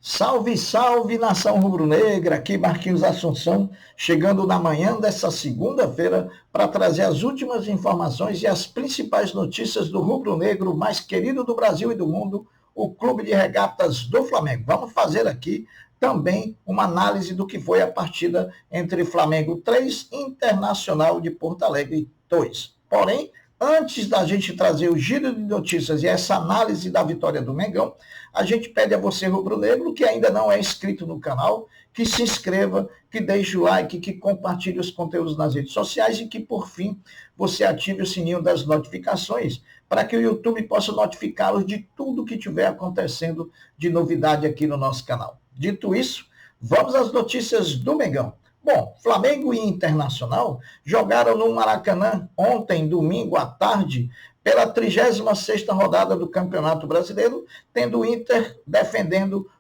Salve, salve, nação rubro-negra, aqui Marquinhos Assunção, chegando na manhã dessa segunda-feira para trazer as últimas informações e as principais notícias do rubro-negro mais querido do Brasil e do mundo, o Clube de Regatas do Flamengo. Vamos fazer aqui também uma análise do que foi a partida entre Flamengo 3 e Internacional de Porto Alegre 2. Porém, antes da gente trazer o giro de notícias e essa análise da vitória do Mengão, a gente pede a você, rubro-negro, que ainda não é inscrito no canal, que se inscreva, que deixe o like, que compartilhe os conteúdos nas redes sociais e que, por fim, você ative o sininho das notificações para que o YouTube possa notificá-los de tudo que estiver acontecendo de novidade aqui no nosso canal. Dito isso, vamos às notícias do Mengão. Bom, Flamengo e Internacional jogaram no Maracanã ontem, domingo à tarde, pela 36ª rodada do Campeonato Brasileiro, estando o Inter defendendo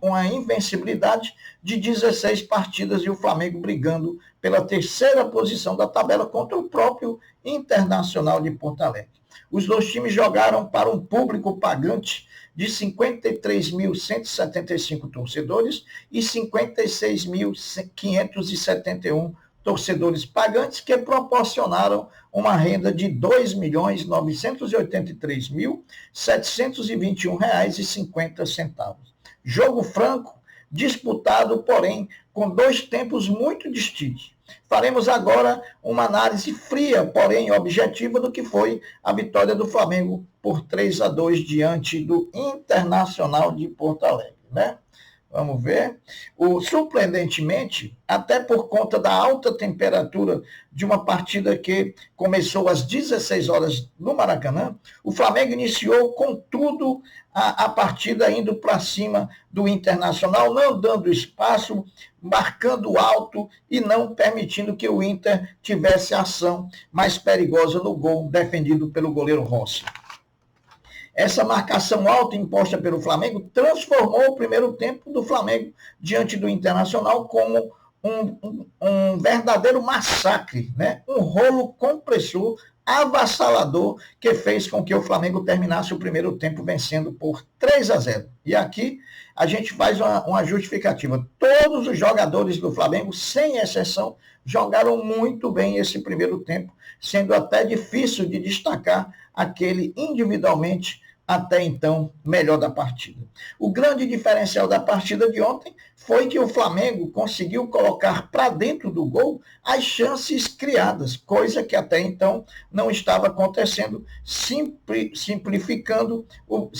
uma invencibilidade de 16 partidas e o Flamengo brigando pela terceira posição da tabela contra o próprio Internacional de Porto Alegre. Os dois times jogaram para um público pagante de 53.175 torcedores e 56.571 torcedores pagantes, que proporcionaram uma renda de R$ 2.983.721,50. Jogo franco, disputado, porém, com dois tempos muito distintos. Faremos agora uma análise fria, porém objetiva, do que foi a vitória do Flamengo por 3-2 diante do Internacional de Porto Alegre, né? Vamos ver. Surpreendentemente, até por conta da alta temperatura de uma partida que começou às 16 horas no Maracanã, o Flamengo iniciou com tudo a partida indo para cima do Internacional, não dando espaço, marcando alto e não permitindo que o Inter tivesse ação mais perigosa no gol defendido pelo goleiro Rossi. Essa marcação alta imposta pelo Flamengo transformou o primeiro tempo do Flamengo diante do Internacional como um verdadeiro massacre, né? Um rolo compressor avassalador que fez com que o Flamengo terminasse o primeiro tempo vencendo por 3-0. E aqui a gente faz uma justificativa. Todos os jogadores do Flamengo, sem exceção, jogaram muito bem esse primeiro tempo, sendo até difícil de destacar aquele individualmente até então melhor da partida. O grande diferencial da partida de ontem foi que o Flamengo conseguiu colocar para dentro do gol as chances criadas, coisa que até então não estava acontecendo. Simplificando, o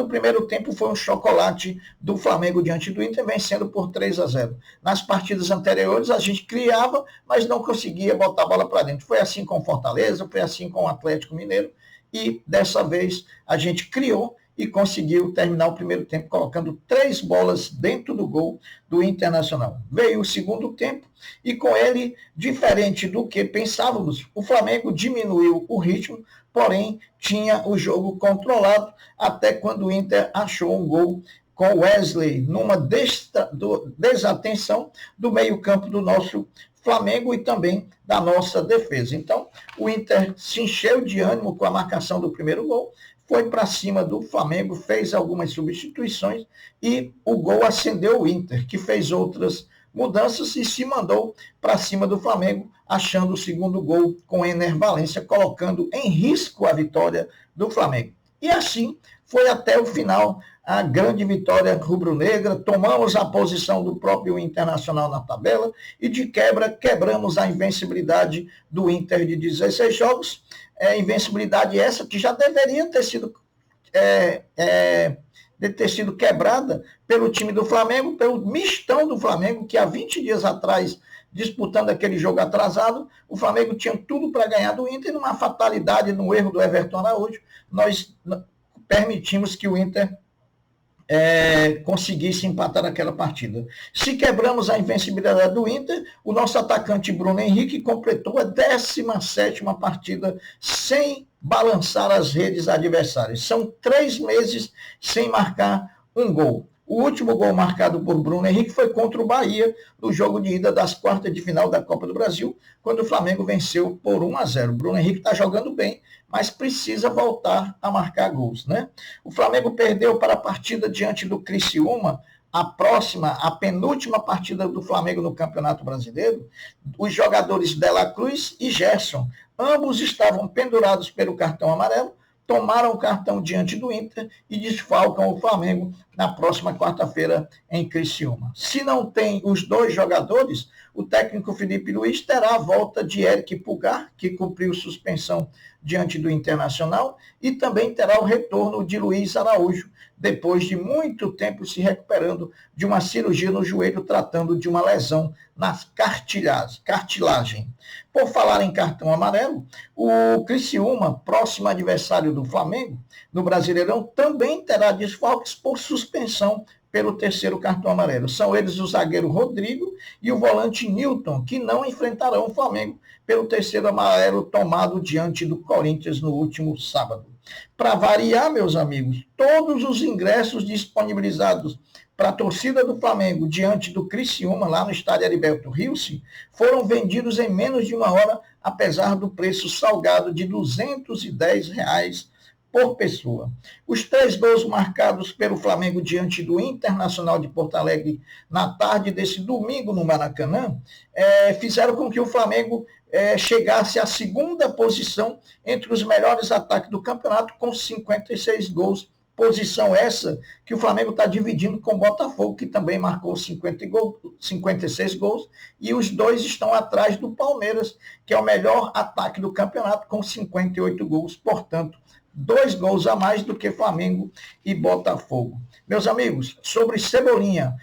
primeiro tempo foi um chocolate do Flamengo diante do Inter, vencendo por 3-0. Nas partidas anteriores a gente criava, mas não conseguia botar a bola para dentro. Foi assim com o Fortaleza, foi assim com o Atlético Mineiro, e dessa vez a gente criou e conseguiu terminar o primeiro tempo colocando 3 bolas dentro do gol do Internacional. Veio o segundo tempo e com ele, diferente do que pensávamos, o Flamengo diminuiu o ritmo, porém tinha o jogo controlado até quando o Inter achou um gol com o Wesley numa desatenção do meio-campo do nosso Flamengo e também da nossa defesa. Então, o Inter se encheu de ânimo com a marcação do primeiro gol, foi para cima do Flamengo, fez algumas substituições e o gol acendeu o Inter, que fez outras mudanças e se mandou para cima do Flamengo, achando o segundo gol com Ener Valencia, colocando em risco a vitória do Flamengo. E assim foi até o final a grande vitória rubro-negra, tomamos a posição do próprio Internacional na tabela e de quebramos a invencibilidade do Inter de 16 jogos, invencibilidade essa que já deveria ter sido quebrada pelo time do Flamengo, pelo mistão do Flamengo, que há 20 dias atrás, disputando aquele jogo atrasado, o Flamengo tinha tudo para ganhar do Inter, numa fatalidade, no erro do Everton Araújo, nós permitimos que o Inter conseguisse empatar naquela partida. Se quebramos a invencibilidade do Inter, o nosso atacante Bruno Henrique completou a 17ª partida sem balançar as redes adversárias. São 3 meses sem marcar um gol. O último gol marcado por Bruno Henrique foi contra o Bahia, no jogo de ida das quartas de final da Copa do Brasil, quando o Flamengo venceu por 1-0. Bruno Henrique está jogando bem, mas precisa voltar a marcar gols, né? O Flamengo perdeu para a partida diante do Criciúma, a penúltima partida do Flamengo no Campeonato Brasileiro. Os jogadores Dela Cruz e Gerson, ambos estavam pendurados pelo cartão amarelo, tomaram o cartão diante do Inter e desfalcam o Flamengo na próxima quarta-feira em Criciúma. Se não tem os dois jogadores, o técnico Felipe Luiz terá a volta de Eric Pulgar, que cumpriu suspensão diante do Internacional, e também terá o retorno de Luiz Araújo, depois de muito tempo se recuperando de uma cirurgia no joelho, tratando de uma lesão na cartilagem. Por falar em cartão amarelo, o Criciúma, próximo adversário do Flamengo, no Brasileirão, também terá desfalques por suspensão pelo terceiro cartão amarelo. São eles o zagueiro Rodrigo e o volante Newton, que não enfrentarão o Flamengo pelo terceiro amarelo tomado diante do Corinthians no último sábado. Para variar, meus amigos, todos os ingressos disponibilizados para a torcida do Flamengo diante do Criciúma, lá no estádio Heriberto Rios, foram vendidos em menos de uma hora, apesar do preço salgado de R$ 210 por pessoa. Os 3 gols marcados pelo Flamengo diante do Internacional de Porto Alegre na tarde desse domingo no Maracanã fizeram com que o Flamengo chegasse à segunda posição entre os melhores ataques do campeonato, com 56 gols. Posição essa que o Flamengo está dividindo com o Botafogo, que também marcou 56 gols, e os dois estão atrás do Palmeiras, que é o melhor ataque do campeonato, com 58 gols, portanto, 2 gols a mais do que Flamengo e Botafogo. Meus amigos, sobre Cebolinha,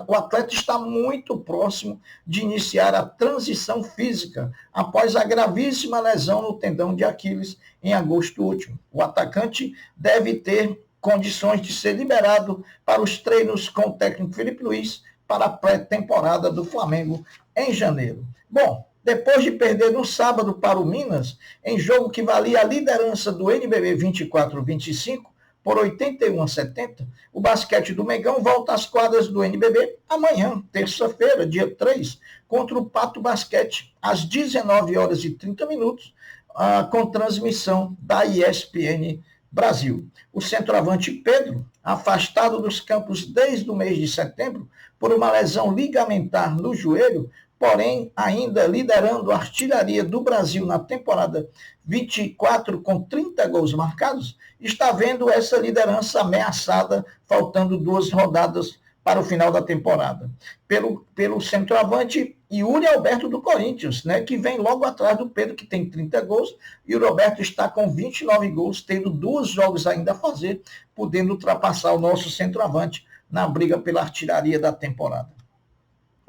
o atleta está muito próximo de iniciar a transição física após a gravíssima lesão no tendão de Aquiles em agosto último. O atacante deve ter condições de ser liberado para os treinos com o técnico Felipe Luiz para a pré-temporada do Flamengo em janeiro. Bom, depois de perder no sábado para o Minas, em jogo que valia a liderança do NBB 24-25, por 81-70, o basquete do Mengão volta às quadras do NBB amanhã, terça-feira, dia 3, contra o Pato Basquete, às 19h30, com transmissão da ESPN Brasil. O centroavante Pedro, afastado dos campos desde o mês de setembro por uma lesão ligamentar no joelho, porém ainda liderando a artilharia do Brasil na temporada 24 com 30 gols marcados, está vendo essa liderança ameaçada, faltando 2 rodadas para o final da temporada. Pelo centroavante Yuri Alberto do Corinthians, né, que vem logo atrás do Pedro, que tem 30 gols, e o Roberto está com 29 gols, tendo 2 jogos ainda a fazer, podendo ultrapassar o nosso centroavante na briga pela artilharia da temporada.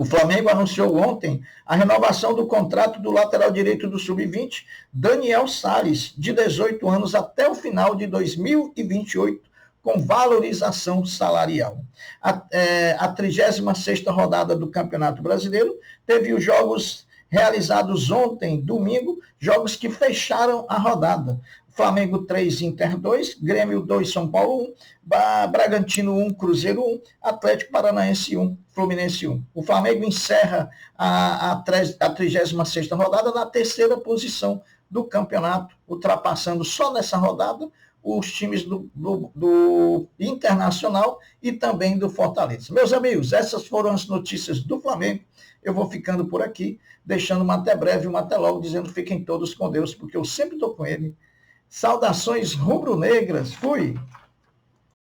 O Flamengo anunciou ontem a renovação do contrato do lateral direito do Sub-20, Daniel Salles, de 18 anos, até o final de 2028, com valorização salarial. A 36ª rodada do Campeonato Brasileiro teve os jogos realizados ontem, domingo, jogos que fecharam a rodada. Flamengo 3, Inter 2, Grêmio 2, São Paulo 1, Bragantino 1, Cruzeiro 1, Atlético Paranaense 1, Fluminense 1. O Flamengo encerra a 36ª rodada na 3ª posição do campeonato, ultrapassando só nessa rodada os times do Internacional e também do Fortaleza. Meus amigos, essas foram as notícias do Flamengo. Eu vou ficando por aqui, deixando uma até breve, uma até logo, dizendo fiquem todos com Deus, porque eu sempre estou com ele. Saudações rubro-negras. Fui!